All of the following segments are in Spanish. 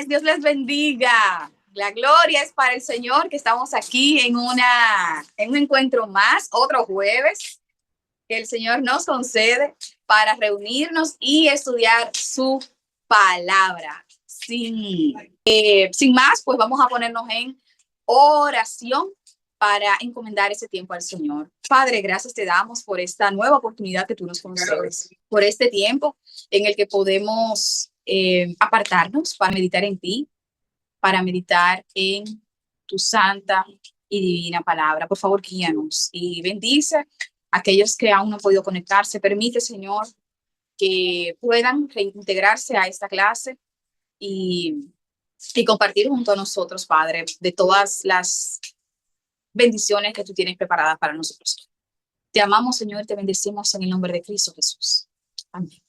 Dios les bendiga. La gloria es para el Señor, que estamos aquí en un encuentro más, otro jueves, que el Señor nos concede para reunirnos y estudiar su palabra. Sin más, pues vamos a ponernos en oración para encomendar ese tiempo al Señor. Padre, gracias te damos por esta nueva oportunidad que tú nos concedes, por este tiempo en el que podemos apartarnos para meditar en ti, para meditar en tu santa y divina palabra. Por favor, guíanos y bendice a aquellos que aún no han podido conectarse. Permite, Señor, que puedan reintegrarse a esta clase y compartir junto a nosotros, Padre, de todas las bendiciones que tú tienes preparadas para nosotros. Te amamos, Señor, te bendecimos en el nombre de Cristo Jesús. Amén.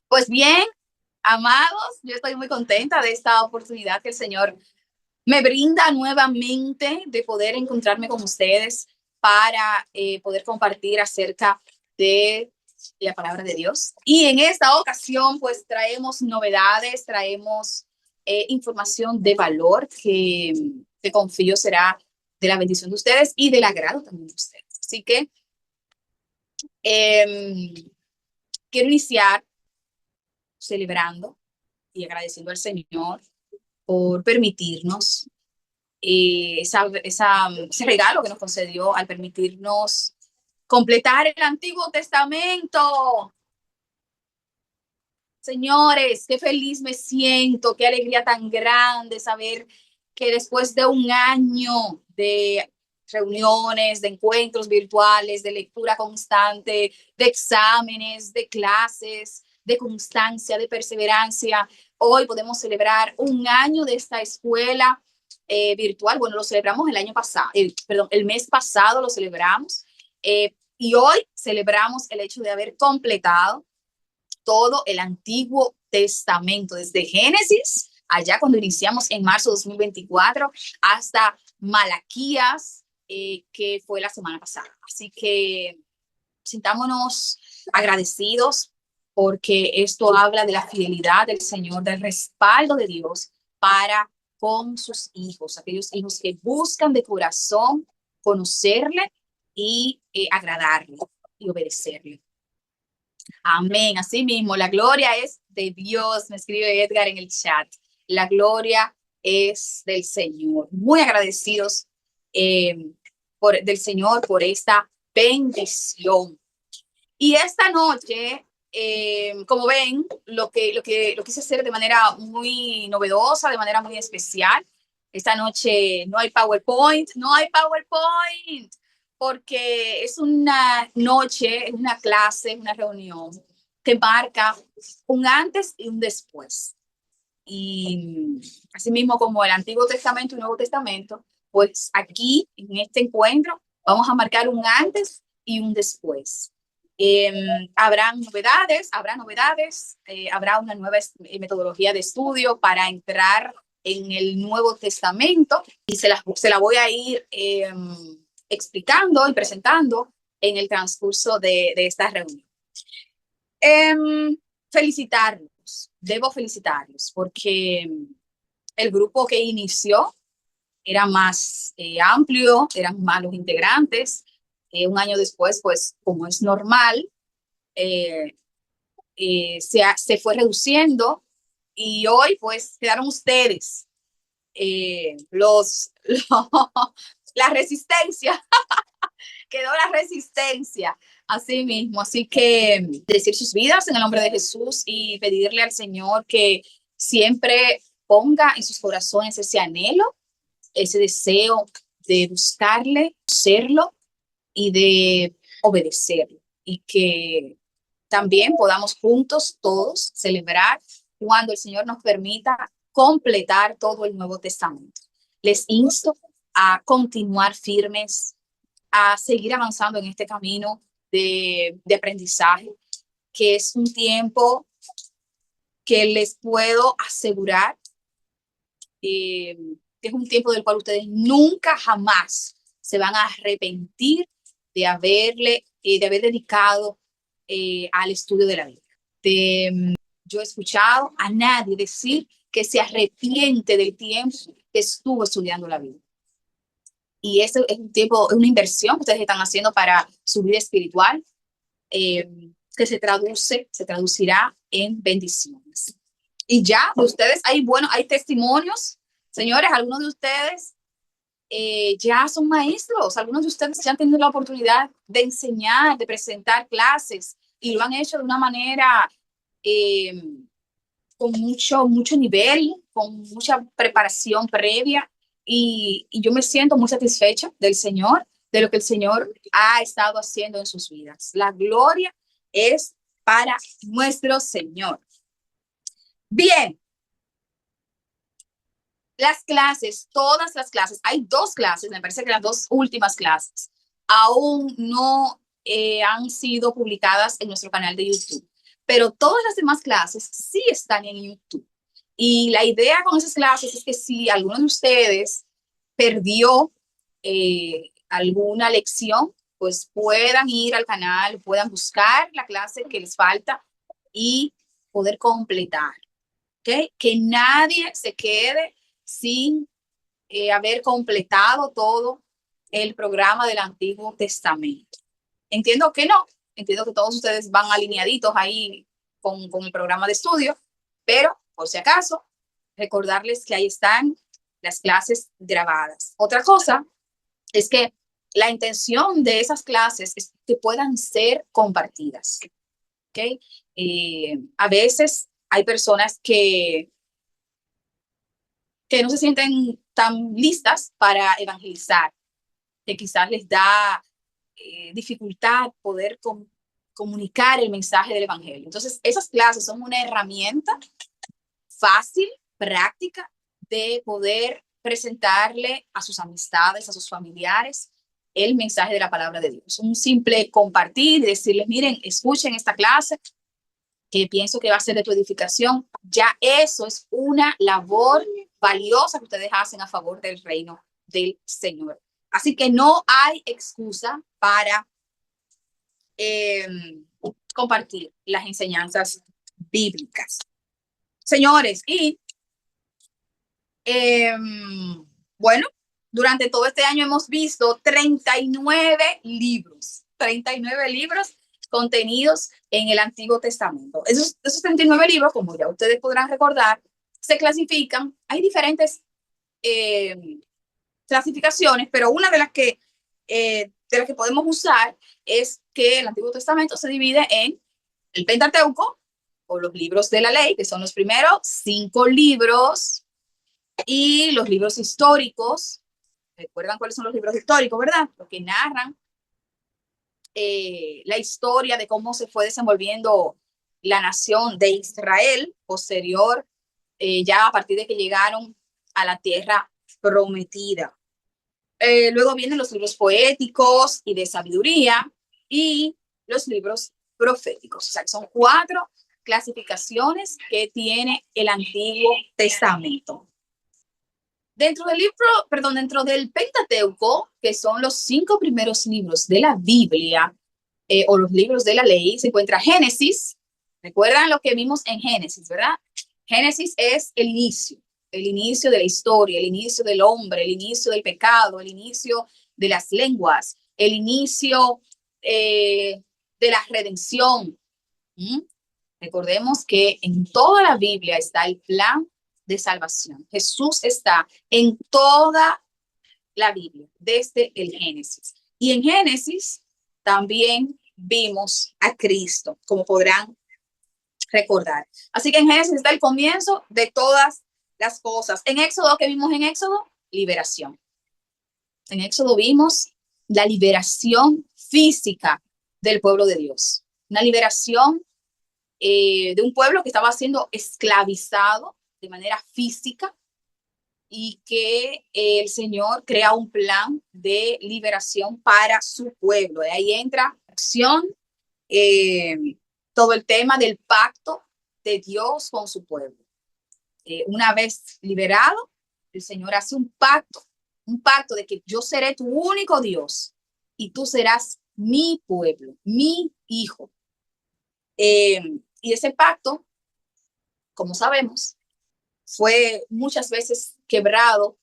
Pues bien, amados, yo estoy muy contenta de esta oportunidad que el Señor me brinda nuevamente de poder encontrarme con ustedes para poder compartir acerca de la palabra de Dios. Y en esta ocasión, pues traemos novedades, traemos información de valor que confío será de la bendición de ustedes y del agrado también de ustedes. Así que quiero iniciar celebrando y agradeciendo al Señor por permitirnos ese regalo que nos concedió al permitirnos completar el Antiguo Testamento. Señores, qué feliz me siento, qué alegría tan grande saber que después de un año de reuniones, de encuentros virtuales, de lectura constante, de exámenes, de clases, de constancia, de perseverancia, hoy podemos celebrar un año de esta escuela virtual. Bueno, lo celebramos el año pasado, el mes pasado lo celebramos, y hoy celebramos el hecho de haber completado todo el Antiguo Testamento, desde Génesis, allá cuando iniciamos en marzo de 2024, hasta Malaquías, que fue la semana pasada. Así que sintámonos agradecidos porque esto habla de la fidelidad del Señor, del respaldo de Dios para con sus hijos, aquellos hijos que buscan de corazón conocerle y agradarle y obedecerle. Amén. Así mismo, la gloria es de Dios, me escribe Edgar en el chat. La gloria es del Señor. Muy agradecidos del Señor por esta bendición. Y esta noche, como ven, lo quise hacer de manera muy novedosa, de manera muy especial. Esta noche no hay PowerPoint, porque es una noche, una clase, una reunión que marca un antes y un después. Y así mismo como el Antiguo Testamento y Nuevo Testamento, pues aquí en este encuentro vamos a marcar un antes y un después. Habrá novedades, habrá una nueva metodología de estudio para entrar en el Nuevo Testamento y se la voy a ir explicando y presentando en el transcurso de esta reunión. Debo felicitarlos porque el grupo que inició era más amplio, eran más los integrantes. Un año después, pues como es normal, se fue reduciendo y hoy pues quedaron ustedes, la resistencia. Quedó la resistencia, así mismo. Así que decir sus vidas en el nombre de Jesús y pedirle al Señor que siempre ponga en sus corazones ese anhelo, ese deseo de buscarle, serlo y de obedecerlo. Y que también podamos juntos todos celebrar cuando el Señor nos permita completar todo el Nuevo Testamento. Les insto a continuar firmes, a seguir avanzando en este camino de aprendizaje, que es un tiempo que les puedo asegurar que es un tiempo del cual ustedes nunca jamás se van a arrepentir de haber dedicado al estudio de la Biblia. yo he escuchado a nadie decir que se arrepiente del tiempo que estuvo estudiando la Biblia. Y eso es un tiempo, es una inversión que ustedes están haciendo para su vida espiritual, que se traducirá en bendiciones. Y ya, ustedes, hay testimonios, señores, algunos de ustedes ya son maestros, algunos de ustedes ya han tenido la oportunidad de enseñar, de presentar clases, y lo han hecho de una manera con mucho nivel, con mucha preparación previa, y yo me siento muy satisfecha del Señor, de lo que el Señor ha estado haciendo en sus vidas. La gloria es para nuestro Señor. Bien, las clases, todas las clases, hay 2 clases, me parece que las 2 últimas clases aún no han sido publicadas en nuestro canal de YouTube, pero todas las demás clases sí están en YouTube. Y la idea con esas clases es que si alguno de ustedes perdió alguna lección, pues puedan ir al canal, puedan buscar la clase que les falta y poder completar. ¿Okay? Que nadie se quede sin haber completado todo el programa del Antiguo Testamento. Entiendo que no, entiendo que todos ustedes van alineaditos ahí con el programa de estudio, pero por si acaso, recordarles que ahí están las clases grabadas. Otra cosa es que la intención de esas clases es que puedan ser compartidas. ¿Okay? A veces hay personas que no se sienten tan listas para evangelizar, que quizás les da dificultad poder comunicar el mensaje del evangelio. Entonces, esas clases son una herramienta fácil, práctica, de poder presentarle a sus amistades, a sus familiares, el mensaje de la palabra de Dios. Un simple compartir y decirles, miren, escuchen esta clase, que pienso que va a ser de tu edificación. Ya eso es una labor valiosa que ustedes hacen a favor del reino del Señor. Así que no hay excusa para compartir las enseñanzas bíblicas. Señores, y bueno, durante todo este año hemos visto 39 libros contenidos en el Antiguo Testamento. Esos 39 libros, como ya ustedes podrán recordar, se clasifican. Hay diferentes clasificaciones, pero una de las que podemos usar es que el Antiguo Testamento se divide en el Pentateuco, o los libros de la ley, que son los primeros 5 libros, y los libros históricos. ¿Recuerdan cuáles son los libros históricos, verdad? Los que narran la historia de cómo se fue desenvolviendo la nación de Israel posterior, ya a partir de que llegaron a la tierra prometida. Luego vienen los libros poéticos y de sabiduría y los libros proféticos. O sea, son 4 clasificaciones que tiene el Antiguo Testamento. Dentro del Pentateuco, que son los 5 primeros libros de la Biblia, o los libros de la ley, se encuentra Génesis. ¿Recuerdan lo que vimos en Génesis, verdad? Génesis es el inicio de la historia, el inicio del hombre, el inicio del pecado, el inicio de las lenguas, el inicio de la redención. Recordemos que en toda la Biblia está el plan de salvación. Jesús está en toda la Biblia, desde el Génesis. Y en Génesis también vimos a Cristo, como podrán recordar. Así que en Génesis está el comienzo de todas las cosas. En Éxodo, ¿qué vimos en Éxodo? Liberación. En Éxodo vimos la liberación física del pueblo de Dios. Una liberación de un pueblo que estaba siendo esclavizado de manera física, y que el Señor crea un plan de liberación para su pueblo. De ahí entra acción, todo el tema del pacto de Dios con su pueblo. Una vez liberado, el Señor hace un pacto de que yo seré tu único Dios y tú serás mi pueblo, mi hijo. Y ese pacto como sabemos, fue muchas veces quebrado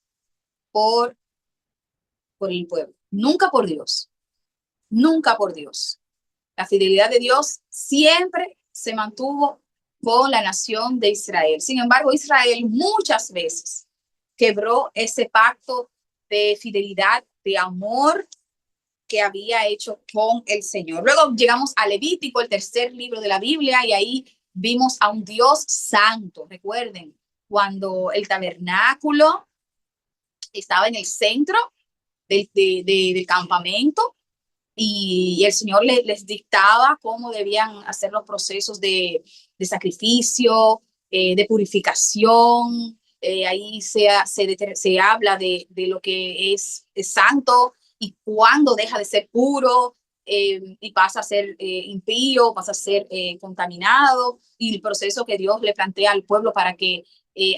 por, por el pueblo, nunca por Dios, nunca por Dios. La fidelidad de Dios siempre se mantuvo con la nación de Israel. Sin embargo, Israel muchas veces quebró ese pacto de fidelidad, de amor que había hecho con el Señor. Luego llegamos a Levítico, el tercer libro de la Biblia, y ahí vimos a un Dios santo. Recuerden, cuando el tabernáculo estaba en el centro del campamento, y el Señor les dictaba cómo debían hacer los procesos de sacrificio, de purificación. Ahí se habla de lo que es santo y cuándo deja de ser puro, y pasa a ser impío, pasa a ser contaminado, y el proceso que Dios le plantea al pueblo para que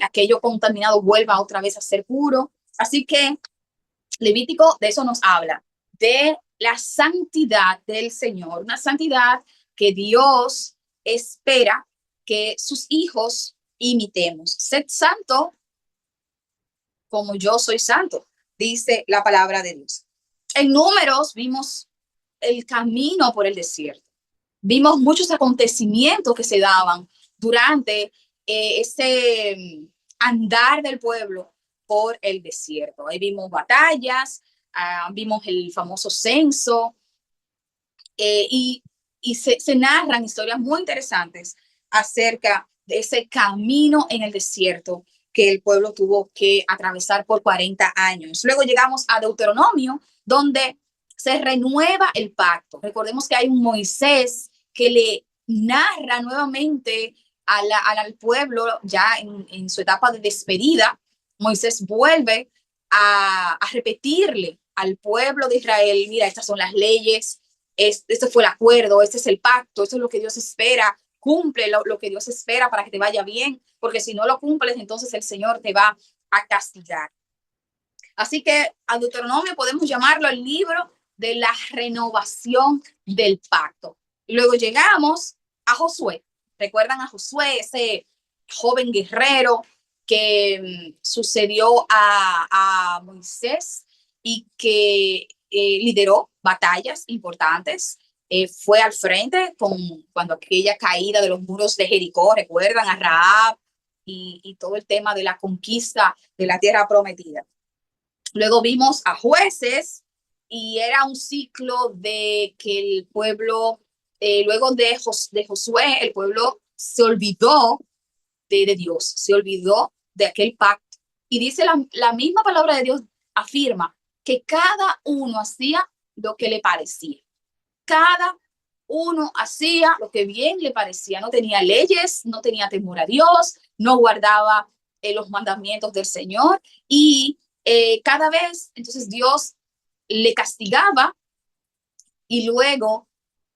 aquello contaminado vuelva otra vez a ser puro. Así que Levítico de eso nos habla, de la santidad del Señor, una santidad que Dios espera que sus hijos imitemos. Sed santo como yo soy santo, dice la palabra de Dios. En Números vimos el camino por el desierto. Vimos muchos acontecimientos que se daban durante ese andar del pueblo por el desierto. Ahí vimos batallas, vimos el famoso censo, y se narran historias muy interesantes acerca de ese camino en el desierto que el pueblo tuvo que atravesar por 40 años. Luego llegamos a Deuteronomio, donde se renueva el pacto. Recordemos que hay un Moisés que le narra nuevamente al pueblo ya en su etapa de despedida. Moisés vuelve a repetirle al pueblo de Israel, mira, estas son las leyes, este fue el acuerdo, este es el pacto, esto es lo que Dios espera, cumple lo que Dios espera para que te vaya bien, porque si no lo cumples, entonces el Señor te va a castigar. Así que a Deuteronomio podemos llamarlo el libro de la renovación del pacto. Y luego llegamos a Josué. ¿Recuerdan a Josué, ese joven guerrero que sucedió a Moisés y que lideró batallas importantes? Fue al frente cuando aquella caída de los muros de Jericó, recuerdan a Rahab y todo el tema de la conquista de la tierra prometida. Luego vimos a Jueces, y era un ciclo de que el pueblo, luego de Josué, el pueblo se olvidó de Dios, se olvidó de aquel pacto. Y dice la misma palabra de Dios, afirma que cada uno hacía lo que le parecía. Cada uno hacía lo que bien le parecía. No tenía leyes, no tenía temor a Dios, no guardaba los mandamientos del Señor, y cada vez entonces Dios le castigaba, y luego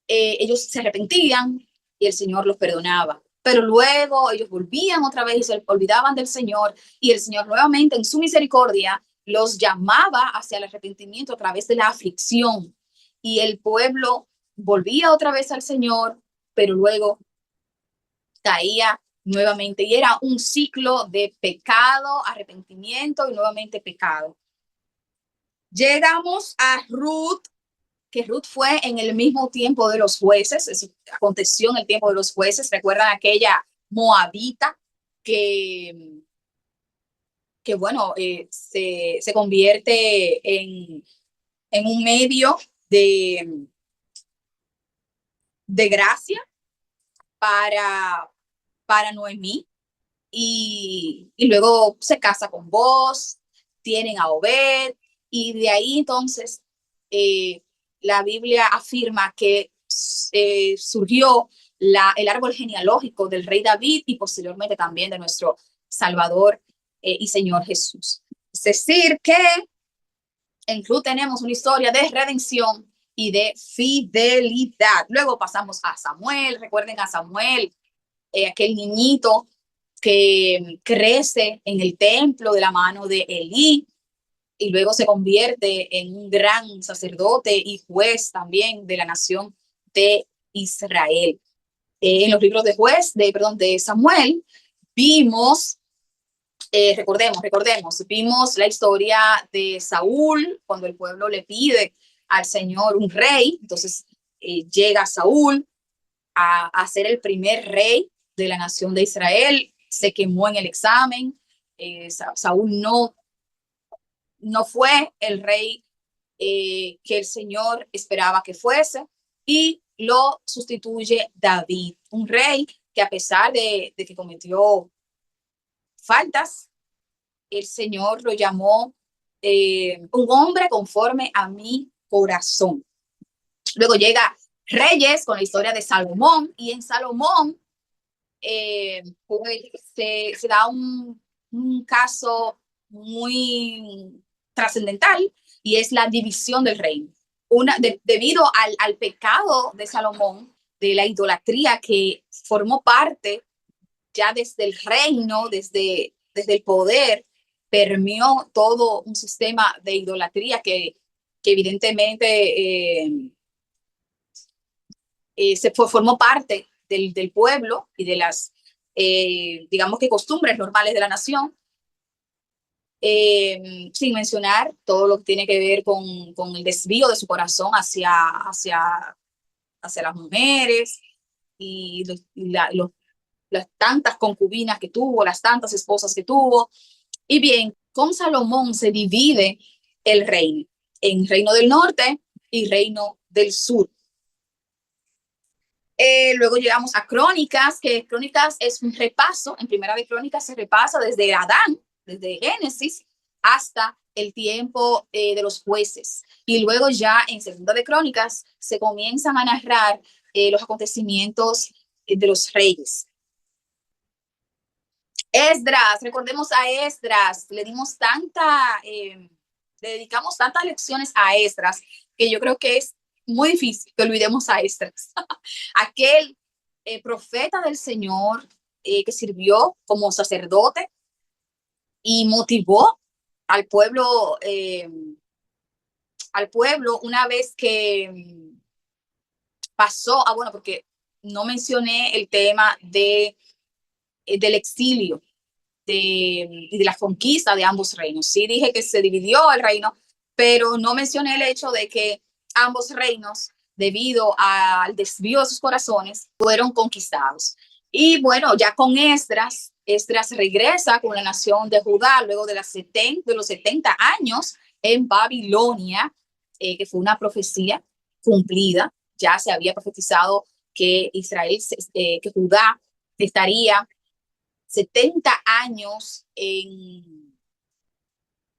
ellos se arrepentían y el Señor los perdonaba. Pero luego ellos volvían otra vez y se olvidaban del Señor, y el Señor nuevamente en su misericordia los llamaba hacia el arrepentimiento a través de la aflicción, y el pueblo volvía otra vez al Señor, pero luego caía nuevamente, y era un ciclo de pecado, arrepentimiento y nuevamente pecado. Llegamos a Ruth, que Ruth fue en el mismo tiempo de los jueces, eso aconteció en el tiempo de los jueces. Recuerdan aquella moabita que bueno, se convierte en un medio de gracia para Noemí, y luego se casa con Boaz, tienen a Obed, y de ahí entonces la Biblia afirma que surgió el árbol genealógico del rey David y posteriormente también de nuestro Salvador y Señor Jesús. Es decir, que en Ruth tenemos una historia de redención y de fidelidad. Luego pasamos a Samuel. Recuerden a Samuel, aquel niñito que crece en el templo de la mano de Elí, y luego se convierte en un gran sacerdote y juez también de la nación de Israel. En los libros de Samuel, vimos, recordemos, vimos la historia de Saúl, cuando el pueblo le pide al Señor un rey. Entonces llega Saúl a ser el primer rey de la nación de Israel. Se quemó en el examen. Saúl no fue el rey que el Señor esperaba que fuese, y lo sustituye David, un rey que, a pesar de que cometió faltas, el Señor lo llamó un hombre conforme a mi corazón. Luego llega Reyes con la historia de Salomón, y en Salomón se da un caso muy trascendental, y es la división del reino. Debido al pecado de Salomón, de la idolatría que formó parte ya desde el reino, desde el poder, permeó todo un sistema de idolatría que evidentemente formó parte del pueblo y de las, digamos que, costumbres normales de la nación, sin mencionar todo lo que tiene que ver con el desvío de su corazón hacia las mujeres, y las tantas concubinas que tuvo, las tantas esposas que tuvo. Y bien, con Salomón se divide el reino en reino del norte y reino del sur. Luego llegamos a Crónicas, que Crónicas es un repaso. En Primera de Crónicas se repasa desde Adán, desde Génesis, hasta el tiempo de los jueces. Y luego ya en Segunda de Crónicas se comienzan a narrar los acontecimientos de los reyes. Esdras, recordemos a Esdras, le dedicamos tantas lecciones a Esdras, que yo creo que es muy difícil que olvidemos a Esdras. Aquel profeta del Señor que sirvió como sacerdote y motivó al pueblo, una vez que pasó, bueno, porque no mencioné el tema del exilio y de la conquista de ambos reinos. Sí dije que se dividió el reino, pero no mencioné el hecho de que ambos reinos, debido al desvío de sus corazones, fueron conquistados. Y bueno, ya con Esdras regresa con la nación de Judá luego de los 70 años en Babilonia, que fue una profecía cumplida. Ya se había profetizado que que Judá estaría 70 años en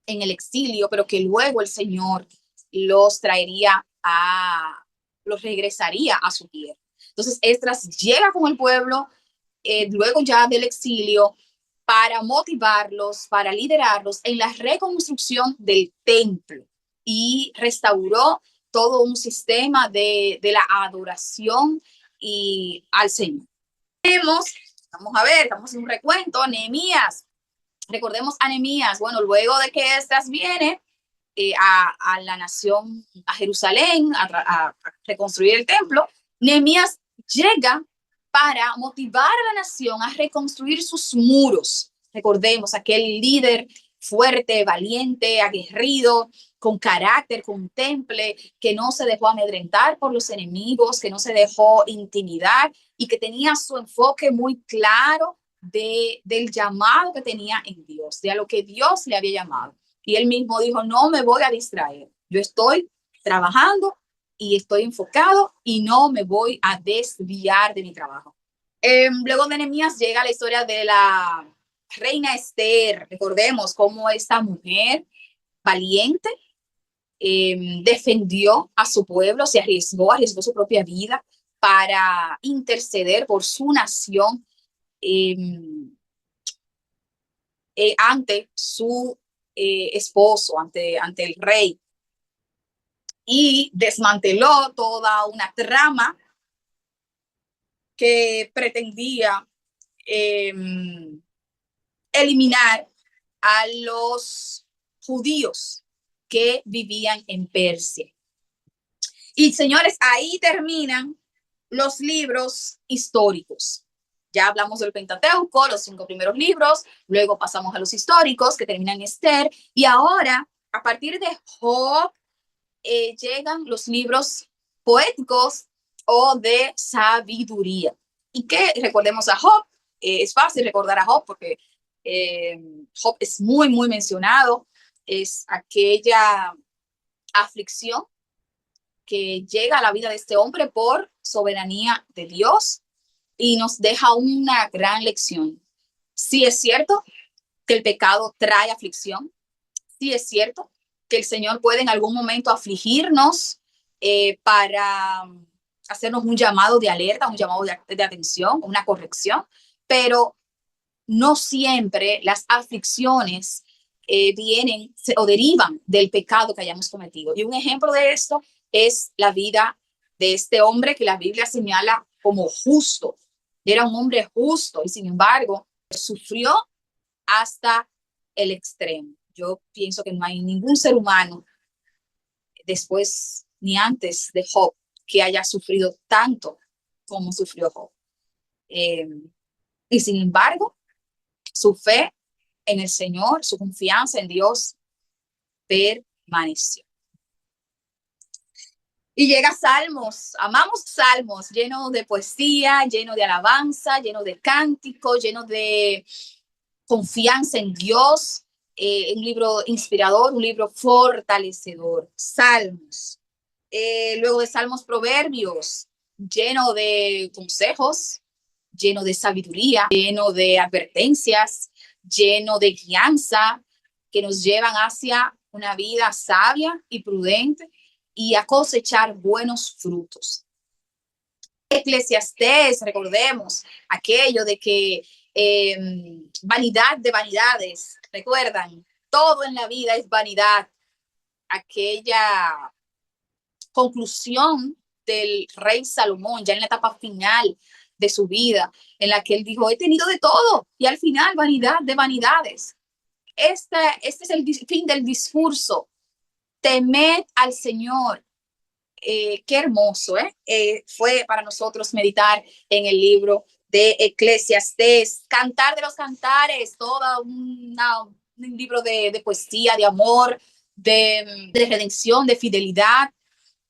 el exilio, pero que luego el Señor los regresaría a su tierra. Entonces, Esdras llega con el pueblo, luego ya del exilio, para motivarlos, para liderarlos en la reconstrucción del templo, y restauró todo un sistema de la adoración y al Señor. Vamos a ver, estamos en un recuento. Nehemías, recordemos a Nehemías. Bueno, luego de que Esdras viene a la nación, a Jerusalén, a reconstruir el templo, Nehemías llega para motivar a la nación a reconstruir sus muros. Recordemos, aquel líder fuerte, valiente, aguerrido, con carácter, con temple, que no se dejó amedrentar por los enemigos, que no se dejó intimidar, y que tenía su enfoque muy claro del llamado que tenía en Dios, de a lo que Dios le había llamado. Y él mismo dijo: no me voy a distraer, yo estoy trabajando y estoy enfocado y no me voy a desviar de mi trabajo. Luego de Nehemías llega la historia de la reina Esther. Recordemos cómo esta mujer valiente defendió a su pueblo, se arriesgó su propia vida para interceder por su nación ante su esposo, ante el rey, y desmanteló toda una trama que pretendía eliminar a los judíos que vivían en Persia. Y señores, ahí terminan los libros históricos. Ya hablamos del Pentateuco, los 5 primeros libros, luego pasamos a los históricos que terminan en Esther, y ahora, a partir de Job, llegan los libros poéticos o de sabiduría. Y que recordemos a Job, es fácil recordar a Job porque Job es muy, muy mencionado, es aquella aflicción que llega a la vida de este hombre por soberanía de Dios y nos deja una gran lección. Sí es cierto que el pecado trae aflicción, sí es cierto que el Señor puede en algún momento afligirnos para hacernos un llamado de alerta, un llamado de atención, una corrección, pero no siempre las aflicciones vienen o derivan del pecado que hayamos cometido. Y un ejemplo de esto es la vida de este hombre que la Biblia señala como justo. Era un hombre justo y sin embargo sufrió hasta el extremo. Yo pienso que no hay ningún ser humano después ni antes de Job que haya sufrido tanto como sufrió Job. Y sin embargo, su fe en el Señor, su confianza en Dios permaneció. Y llega Salmos, amamos Salmos, lleno de poesía, lleno de alabanza, lleno de cántico, lleno de confianza en Dios, un libro inspirador, un libro fortalecedor. Salmos. Luego de Salmos, Proverbios, lleno de consejos, lleno de sabiduría, lleno de advertencias, lleno de guianza que nos llevan hacia una vida sabia y prudente y a cosechar buenos frutos. Eclesiastés, recordemos aquello de que vanidad de vanidades, recuerdan, todo en la vida es vanidad. Aquella conclusión del rey Salomón, ya en la etapa final de su vida, en la que él dijo, he tenido de todo, y al final, vanidad de vanidades. Este es el fin del discurso. Temed al Señor. Qué hermoso, fue para nosotros meditar en el libro de Eclesiastés, Cantar de los Cantares, un libro de poesía, de amor, de redención, de fidelidad,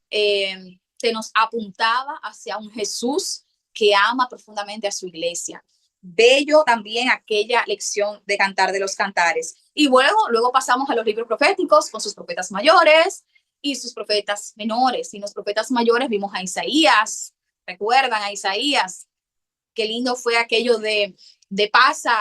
que nos apuntaba hacia un Jesús que ama profundamente a su iglesia. Bello también aquella lección de Cantar de los Cantares. Y luego pasamos a los libros proféticos con sus profetas mayores y sus profetas menores. Y en los profetas mayores vimos a Isaías, recuerdan a Isaías, qué lindo fue aquello de pasa,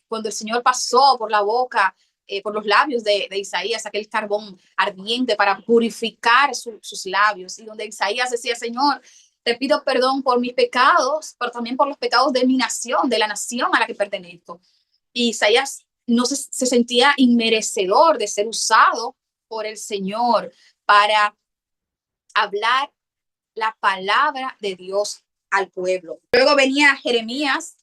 cuando el Señor pasó por la boca, por los labios de Isaías, aquel carbón ardiente para purificar sus labios, y donde Isaías decía, Señor, te pido perdón por mis pecados, pero también por los pecados de mi nación, de la nación a la que pertenezco. Y Isaías no se sentía inmerecedor de ser usado por el Señor para hablar la palabra de Dios al pueblo. Luego venía Jeremías,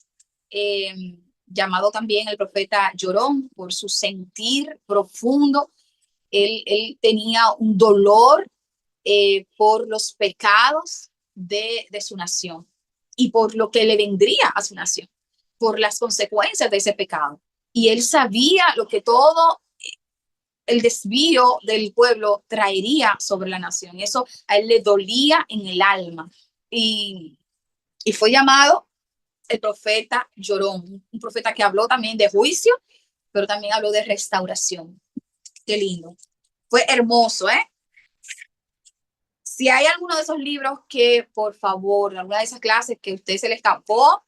llamado también el profeta llorón por su sentir profundo. Él tenía un dolor por los pecados de su nación y por lo que le vendría a su nación, por las consecuencias de ese pecado. Y él sabía lo que todo el desvío del pueblo traería sobre la nación. Y eso a él le dolía en el alma. Y fue llamado el profeta llorón, un profeta que habló también de juicio, pero también habló de restauración. Qué lindo. Fue hermoso, ¿eh? Si hay alguno de esos libros que, por favor, alguna de esas clases que a usted se le escapó,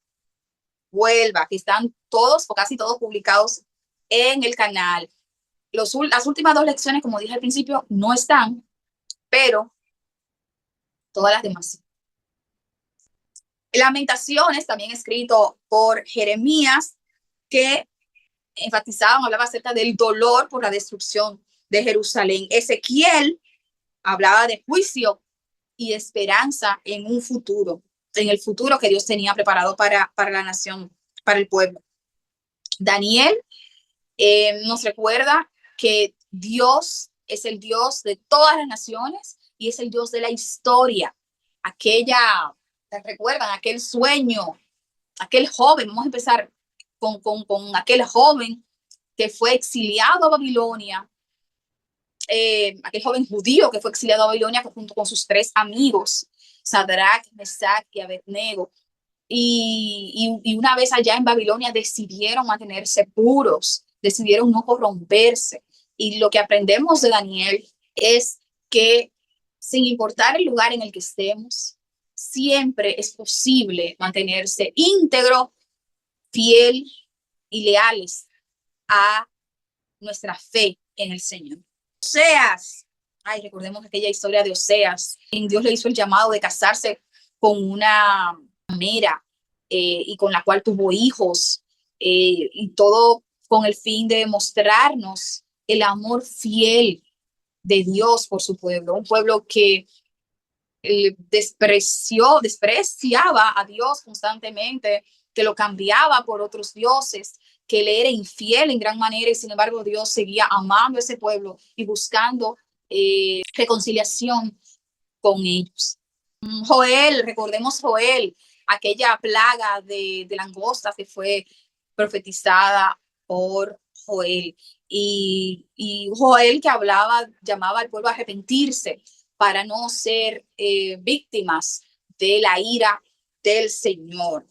vuelva, que están todos o casi todos publicados en el canal. Las últimas 2 lecciones, como dije al principio, no están, pero todas las demás. Lamentaciones, también escrito por Jeremías, que enfatizaban, hablaba acerca del dolor por la destrucción de Jerusalén. Ezequiel hablaba de juicio y esperanza en un futuro, en el futuro que Dios tenía preparado para la nación, para el pueblo. Daniel nos recuerda que Dios es el Dios de todas las naciones y es el Dios de la historia. ¿Recuerdan aquel sueño aquel joven, vamos a empezar con aquel joven que fue exiliado a Babilonia, aquel joven judío que fue exiliado a Babilonia junto con sus 3 amigos, Sadrach, Mesach y Abednego. Y una vez allá en Babilonia decidieron mantenerse puros, decidieron no corromperse. Y lo que aprendemos de Daniel es que sin importar el lugar en el que estemos, siempre es posible mantenerse íntegro, fiel y leales a nuestra fe en el Señor. Oseas, ay, recordemos aquella historia de Oseas, en Dios le hizo el llamado de casarse con una ramera y con la cual tuvo hijos y todo con el fin de mostrarnos el amor fiel de Dios por su pueblo, un pueblo que despreciaba a Dios constantemente, que lo cambiaba por otros dioses, que le era infiel en gran manera y sin embargo Dios seguía amando a ese pueblo y buscando reconciliación con ellos. Joel, recordemos Joel, aquella plaga de langostas que fue profetizada por Joel. Y Joel que llamaba al pueblo a arrepentirse para no ser víctimas de la ira del Señor.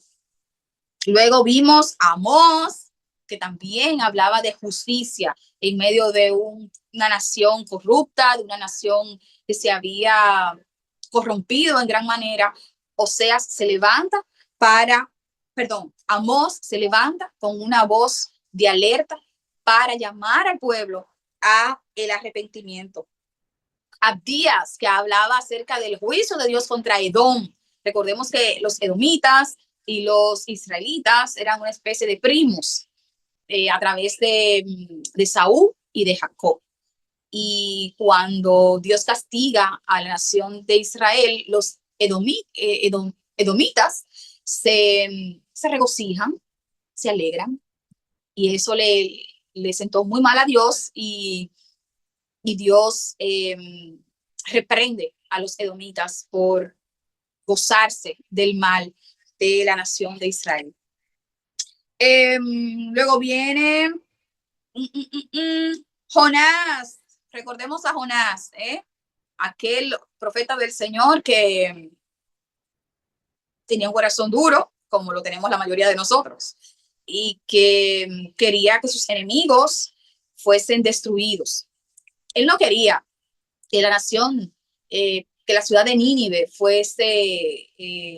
Luego vimos a Amós, que también hablaba de justicia en medio de una nación corrupta, de una nación que se había corrompido en gran manera. Oseas se levanta Amós se levanta con una voz de alerta para llamar al pueblo a el arrepentimiento. Abdías, que hablaba acerca del juicio de Dios contra Edom. Recordemos que los edomitas y los israelitas eran una especie de primos a través de Saúl y de Jacob. Y cuando Dios castiga a la nación de Israel, los edomitas se regocijan, se alegran, y eso le sentó muy mal a Dios y Dios reprende a los edomitas por gozarse del mal de la nación de Israel. Luego viene Jonás. Recordemos a Jonás, aquel profeta del Señor que tenía un corazón duro, como lo tenemos la mayoría de nosotros, y que quería que sus enemigos fuesen destruidos. Él no quería que la nación, que la ciudad de Nínive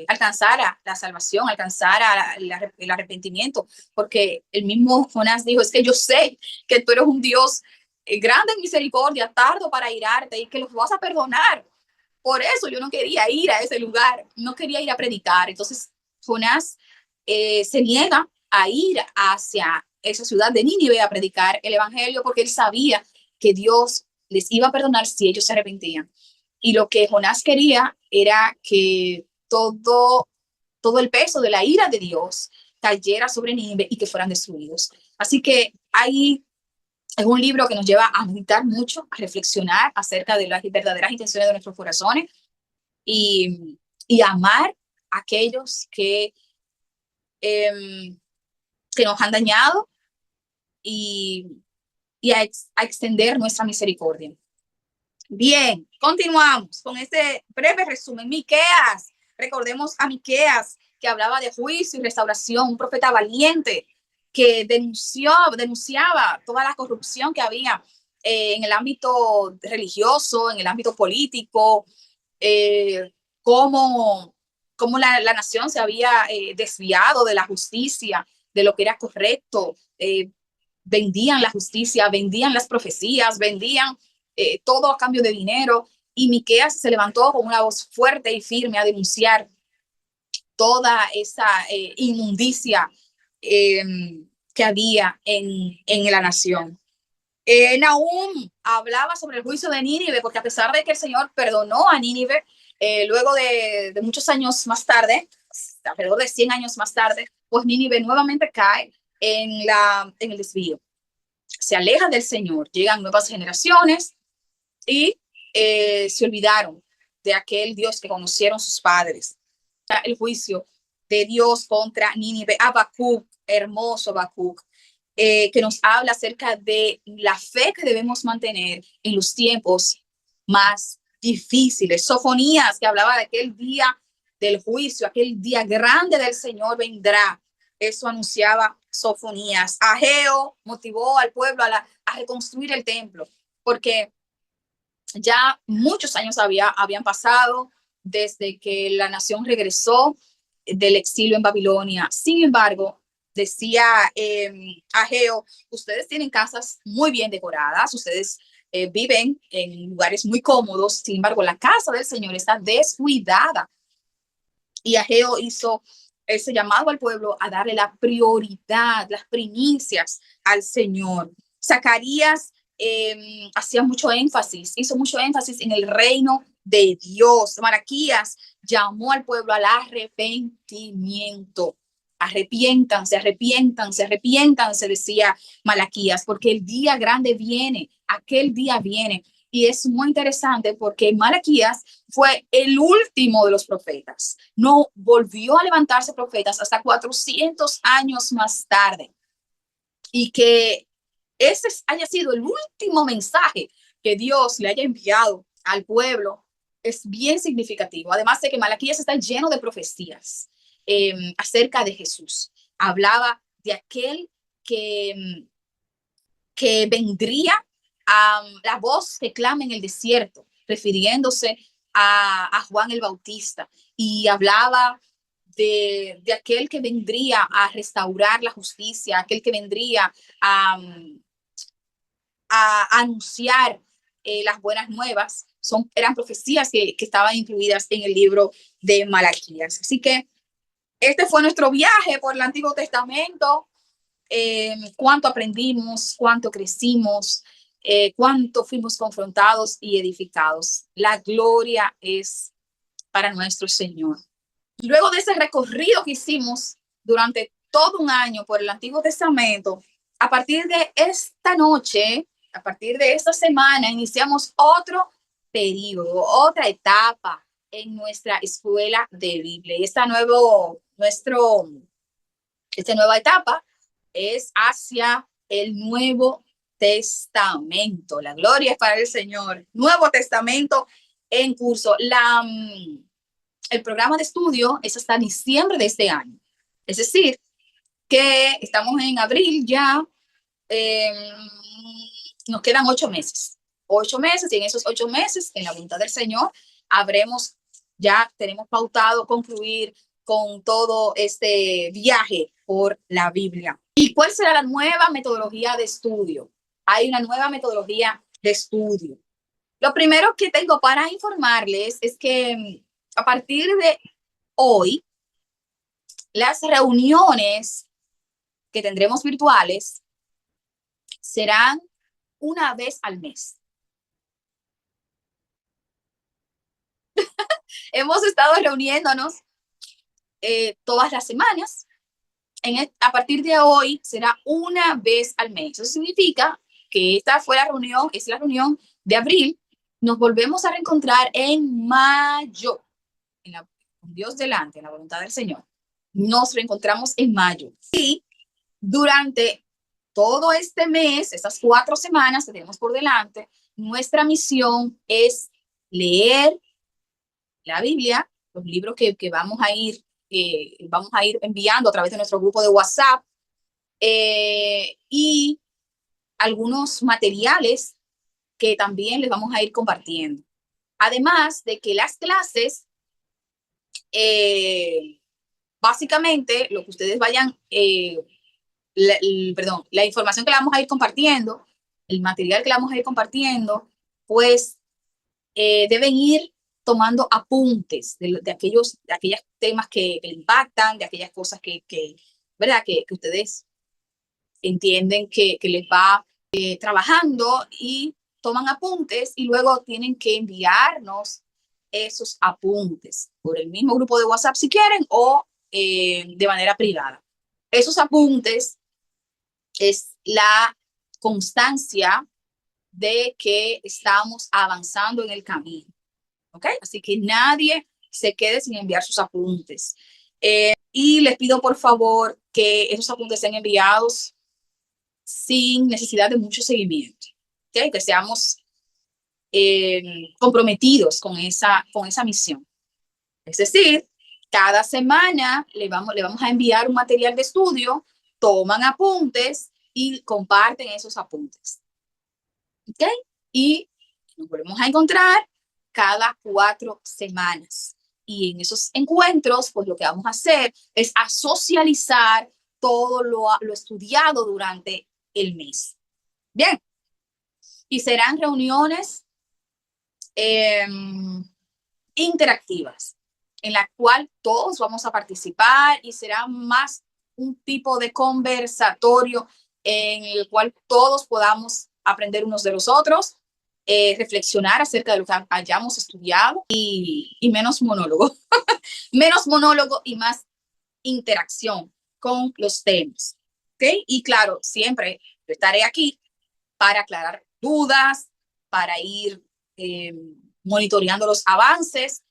alcanzara la salvación, alcanzara el arrepentimiento, porque el mismo Jonás dijo, es que yo sé que tú eres un Dios grande en misericordia, tardo para irarte y que los vas a perdonar. Por eso yo no quería ir a ese lugar, no quería ir a predicar. Entonces Jonás se niega a ir hacia esa ciudad de Nínive a predicar el evangelio porque él sabía que Dios les iba a perdonar si ellos se arrepentían. Y lo que Jonás quería era que todo el peso de la ira de Dios cayera sobre Nínive y que fueran destruidos. Así que ahí es un libro que nos lleva a meditar mucho, a reflexionar acerca de las verdaderas intenciones de nuestros corazones y amar a aquellos que nos han dañado y a extender nuestra misericordia. Bien, continuamos con este breve resumen. Miqueas, recordemos a Miqueas, que hablaba de juicio y restauración, un profeta valiente que denunciaba toda la corrupción que había en el ámbito religioso, en el ámbito político, cómo la nación se había desviado de la justicia, de lo que era correcto, vendían la justicia, vendían las profecías, vendían todo a cambio de dinero, y Miqueas se levantó con una voz fuerte y firme a denunciar toda esa inmundicia que había en la nación. Nahum hablaba sobre el juicio de Nínive, porque a pesar de que el Señor perdonó a Nínive, luego de muchos años más tarde, alrededor de 100 años más tarde, pues Nínive nuevamente cae en el desvío. Se aleja del Señor, llegan nuevas generaciones y se olvidaron de aquel Dios que conocieron sus padres. El juicio de Dios contra Nínive, Habacuc, hermoso Habacuc, que nos habla acerca de la fe que debemos mantener en los tiempos más difíciles. Sofonías, que hablaba de aquel día del juicio, aquel día grande del Señor vendrá. Eso anunciaba Sofonías. Ageo motivó al pueblo a reconstruir el templo, porque ya muchos años habían pasado desde que la nación regresó del exilio en Babilonia. Sin embargo, decía Ageo, ustedes tienen casas muy bien decoradas, ustedes viven en lugares muy cómodos, sin embargo, la casa del Señor está descuidada. Y Ageo hizo ese llamado al pueblo a darle la prioridad, las primicias al Señor. Zacarías hacía mucho énfasis, hizo mucho énfasis en el reino de Dios. Malaquías llamó al pueblo al arrepentimiento. Arrepiéntanse, arrepiéntanse, arrepiéntanse, decía Malaquías, porque el día grande viene, aquel día viene. Y es muy interesante porque Malaquías fue el último de los profetas. No volvió a levantarse profetas hasta 400 años más tarde. Y que ese haya sido el último mensaje que Dios le haya enviado al pueblo es bien significativo. Además de que Malaquías está lleno de profecías acerca de Jesús. Hablaba de aquel que vendría a la voz que clama en el desierto, refiriéndose a Juan el Bautista, y hablaba de aquel que vendría a restaurar la justicia, aquel que vendría a anunciar las buenas nuevas. Eran profecías que estaban incluidas en el libro de Malaquías. Así que este fue nuestro viaje por el Antiguo Testamento. Cuánto aprendimos, cuánto crecimos, cuánto fuimos confrontados y edificados. La gloria es para nuestro Señor. Luego de ese recorrido que hicimos durante todo un año por el Antiguo Testamento, a partir de esta noche, a partir de esta semana, iniciamos otro periodo, otra etapa en nuestra escuela de Biblia. Y esta nueva etapa es hacia el Nuevo Testamento. La gloria es para el Señor. Nuevo Testamento en curso. El programa de estudio es hasta diciembre de este año. Es decir, que estamos en abril ya. Nos quedan 8 meses. 8 meses, y en esos 8 meses, en la voluntad del Señor, tenemos pautado concluir con todo este viaje por la Biblia. ¿Y cuál será la nueva metodología de estudio? Hay una nueva metodología de estudio. Lo primero que tengo para informarles es que a partir de hoy, las reuniones que tendremos virtuales serán una vez al mes. Hemos estado reuniéndonos todas las semanas. A partir de hoy será una vez al mes. Eso significa que esta fue la reunión, es la reunión de abril. Nos volvemos a reencontrar en mayo, con Dios delante, en la voluntad del Señor. Nos reencontramos en mayo. Y durante todo este mes, estas 4 semanas que tenemos por delante, nuestra misión es leer la Biblia, los libros que vamos a ir enviando a través de nuestro grupo de WhatsApp, y algunos materiales que también les vamos a ir compartiendo. Además de que las clases, básicamente, lo que ustedes vayan, la información que le vamos a ir compartiendo, el material que le vamos a ir compartiendo, pues deben ir tomando apuntes de aquellos temas que le impactan, de aquellas cosas ¿verdad? Que ustedes entienden que les va trabajando, y toman apuntes, y luego tienen que enviarnos esos apuntes por el mismo grupo de WhatsApp si quieren, o de manera privada. Esos apuntes es la constancia de que estamos avanzando en el camino. ¿Ok? Así que nadie se quede sin enviar sus apuntes. Y les pido por favor que esos apuntes sean enviados sin necesidad de mucho seguimiento, ¿okay? Que seamos comprometidos con esa misión. Es decir, cada semana le vamos a enviar un material de estudio, toman apuntes y comparten esos apuntes. ¿Ok? Y nos volvemos a encontrar cada 4 semanas. Y en esos encuentros, pues lo que vamos a hacer es a socializar todo lo estudiado durante el mes. Bien. Y serán reuniones interactivas, en la cual todos vamos a participar y será más un tipo de conversatorio en el cual todos podamos aprender unos de los otros, reflexionar acerca de lo que hayamos estudiado y menos monólogo, menos monólogo y más interacción con los temas. ¿Okay? Y claro, siempre yo estaré aquí para aclarar dudas, para ir monitoreando los avances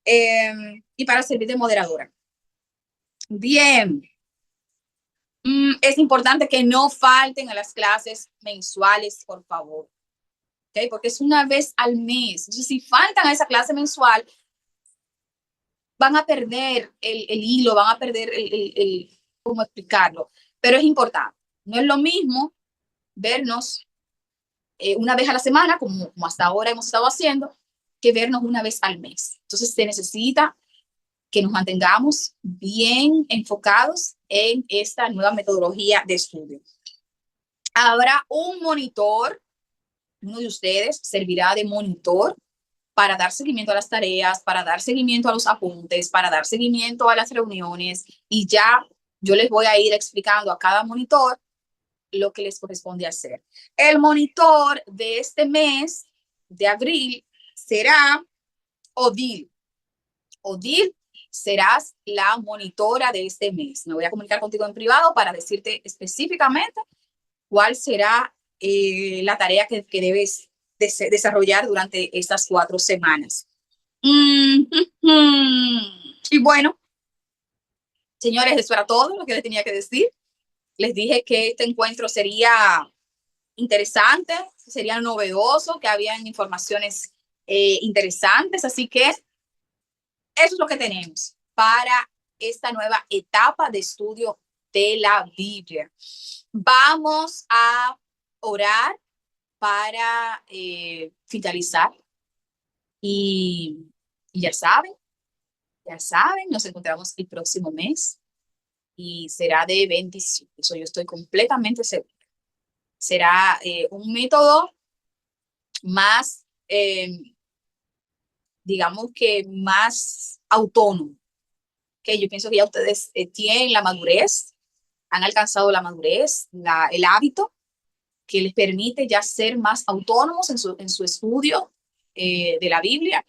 y para servir de moderadora. Bien. Es importante que no falten a las clases mensuales, por favor. ¿Okay? Porque es una vez al mes. Entonces, si faltan a esa clase mensual, van a perder el hilo, van a perder cómo explicarlo. Pero es importante. No es lo mismo vernos una vez a la semana, como hasta ahora hemos estado haciendo, que vernos una vez al mes. Entonces, se necesita que nos mantengamos bien enfocados en esta nueva metodología de estudio. Habrá un monitor, uno de ustedes servirá de monitor para dar seguimiento a las tareas, para dar seguimiento a los apuntes, para dar seguimiento a las reuniones, y ya yo les voy a ir explicando a cada monitor lo que les corresponde hacer. El monitor de este mes de abril será Odil. Odil, serás la monitora de este mes. Me voy a comunicar contigo en privado para decirte específicamente cuál será la tarea que debes desarrollar durante estas 4 semanas. Y bueno, señores, eso era todo lo que les tenía que decir. Les dije que este encuentro sería interesante, sería novedoso, que habían informaciones interesantes, así que eso es lo que tenemos para esta nueva etapa de estudio de la Biblia. Vamos a orar para finalizar y ya saben, nos encontramos el próximo mes y será de bendición. Eso yo estoy completamente segura. Será un método más, digamos que más autónomo. Que yo pienso que ya ustedes tienen la madurez, han alcanzado la madurez, el hábito que les permite ya ser más autónomos en su estudio de la Biblia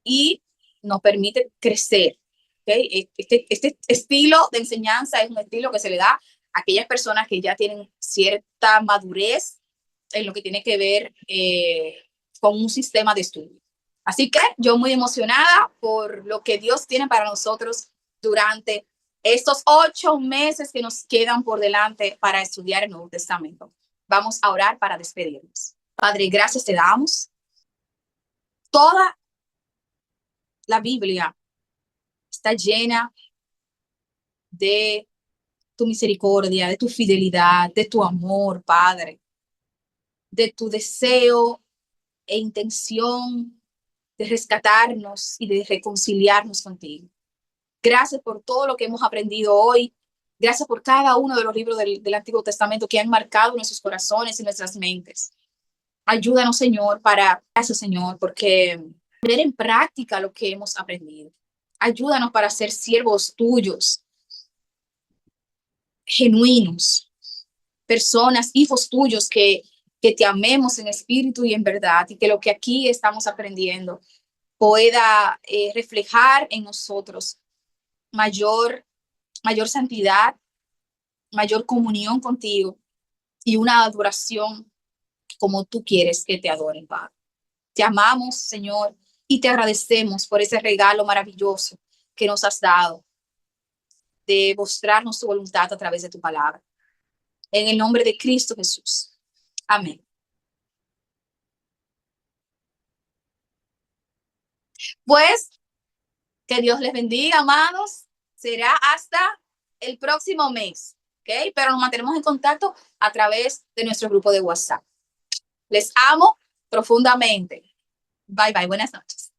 y nos permite crecer. ¿Okay? Este estilo de enseñanza es un estilo que se le da a aquellas personas que ya tienen cierta madurez en lo que tiene que ver con un sistema de estudio. Así que yo muy emocionada por lo que Dios tiene para nosotros durante estos 8 meses que nos quedan por delante para estudiar el Nuevo Testamento. Vamos a orar para despedirnos. Padre, gracias te damos. Toda la Biblia está llena de tu misericordia, de tu fidelidad, de tu amor, Padre, de tu deseo e intención de rescatarnos y de reconciliarnos contigo. Gracias por todo lo que hemos aprendido hoy. Gracias por cada uno de los libros del Antiguo Testamento que han marcado nuestros corazones y nuestras mentes. Ayúdanos, Señor, gracias, Señor, porque poner en práctica lo que hemos aprendido. Ayúdanos para ser siervos tuyos, genuinos, personas, hijos tuyos que te amemos en espíritu y en verdad, y que lo que aquí estamos aprendiendo pueda reflejar en nosotros mayor santidad, mayor comunión contigo y una adoración como tú quieres que te adoren, Padre. Te amamos, Señor, y te agradecemos por ese regalo maravilloso que nos has dado de mostrarnos tu voluntad a través de tu palabra. En el nombre de Cristo Jesús. Amén. Pues, que Dios les bendiga, amados. Será hasta el próximo mes, ¿ok? Pero nos mantenemos en contacto a través de nuestro grupo de WhatsApp. Les amo profundamente. Bye, bye. Buenas noches.